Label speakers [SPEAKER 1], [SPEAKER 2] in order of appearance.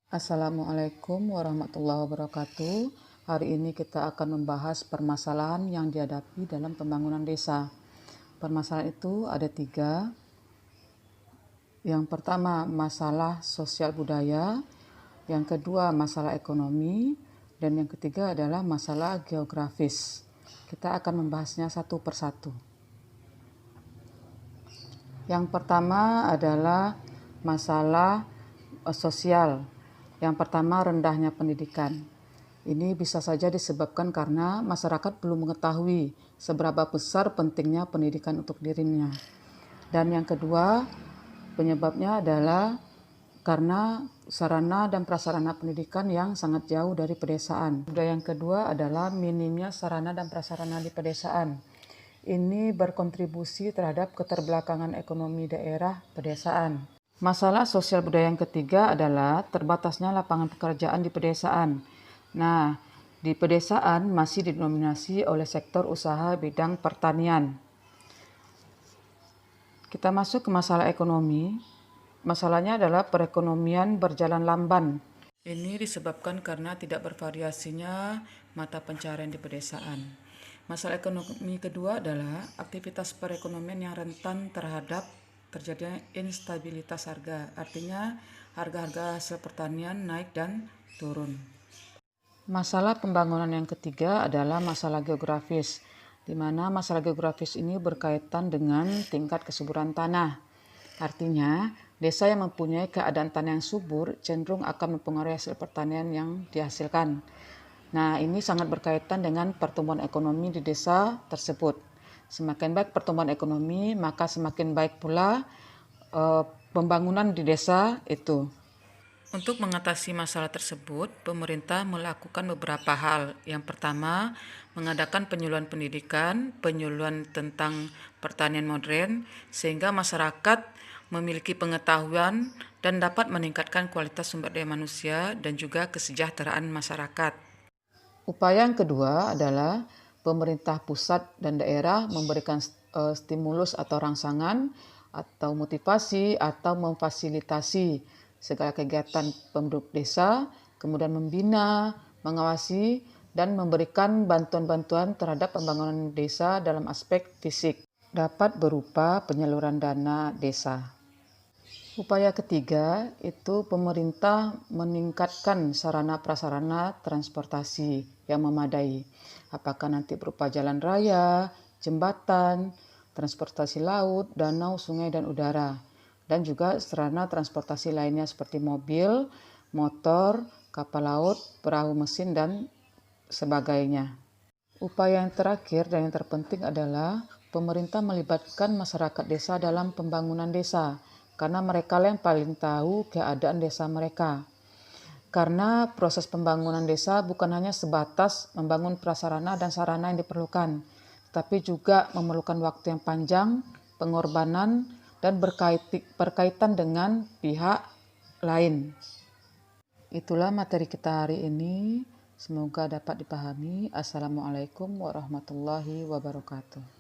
[SPEAKER 1] Assalamualaikum warahmatullahi wabarakatuh. Hari ini kita akan membahas permasalahan yang dihadapi dalam pembangunan desa. Permasalahan itu ada 3. Yang pertama, masalah sosial budaya. Yang kedua, masalah ekonomi. Dan yang ketiga adalah masalah geografis. Kita akan membahasnya satu persatu. Yang pertama adalah masalah sosial. Yang pertama, rendahnya pendidikan. Ini bisa saja disebabkan karena masyarakat belum mengetahui seberapa besar pentingnya pendidikan untuk dirinya. Dan yang kedua, penyebabnya adalah karena sarana dan prasarana pendidikan yang sangat jauh dari pedesaan. Dan yang kedua adalah minimnya sarana dan prasarana di pedesaan. Ini berkontribusi terhadap keterbelakangan ekonomi daerah pedesaan. Masalah sosial budaya yang ketiga adalah terbatasnya lapangan pekerjaan di pedesaan. Nah, di pedesaan masih didominasi oleh sektor usaha bidang pertanian. Kita masuk ke masalah ekonomi. Masalahnya adalah perekonomian berjalan lamban. Ini disebabkan karena tidak bervariasinya mata pencaharian di pedesaan. Masalah ekonomi kedua adalah aktivitas perekonomian yang rentan terhadap terjadinya instabilitas harga. Artinya harga-harga hasil pertanian naik dan turun. Masalah pembangunan yang ketiga adalah masalah geografis, di mana masalah geografis ini berkaitan dengan tingkat kesuburan tanah. Artinya, desa yang mempunyai keadaan tanah yang subur cenderung akan mempengaruhi hasil pertanian yang dihasilkan. Nah, ini sangat berkaitan dengan pertumbuhan ekonomi di desa tersebut. Semakin baik pertumbuhan ekonomi, maka semakin baik pula pembangunan di desa itu. Untuk mengatasi masalah tersebut, pemerintah melakukan beberapa hal. Yang pertama, mengadakan penyuluhan pendidikan, penyuluhan tentang pertanian modern, sehingga masyarakat memiliki pengetahuan dan dapat meningkatkan kualitas sumber daya manusia dan juga kesejahteraan masyarakat. Upaya yang kedua adalah pemerintah pusat dan daerah memberikan stimulus atau rangsangan atau motivasi atau memfasilitasi segala kegiatan penduduk desa, kemudian membina, mengawasi, dan memberikan bantuan-bantuan terhadap pembangunan desa dalam aspek fisik. Dapat berupa penyaluran dana desa. Upaya ketiga itu pemerintah meningkatkan sarana prasarana transportasi yang memadai. Apakah nanti berupa jalan raya, jembatan, transportasi laut, danau, sungai, dan udara. Dan juga sarana transportasi lainnya seperti mobil, motor, kapal laut, perahu mesin, dan sebagainya. Upaya yang terakhir dan yang terpenting adalah pemerintah melibatkan masyarakat desa dalam pembangunan desa, karena mereka yang paling tahu keadaan desa mereka. Karena proses pembangunan desa bukan hanya sebatas membangun prasarana dan sarana yang diperlukan, tapi juga memerlukan waktu yang panjang, pengorbanan, dan berkaitan dengan pihak lain. Itulah materi kita hari ini. Semoga dapat dipahami. Assalamualaikum warahmatullahi wabarakatuh.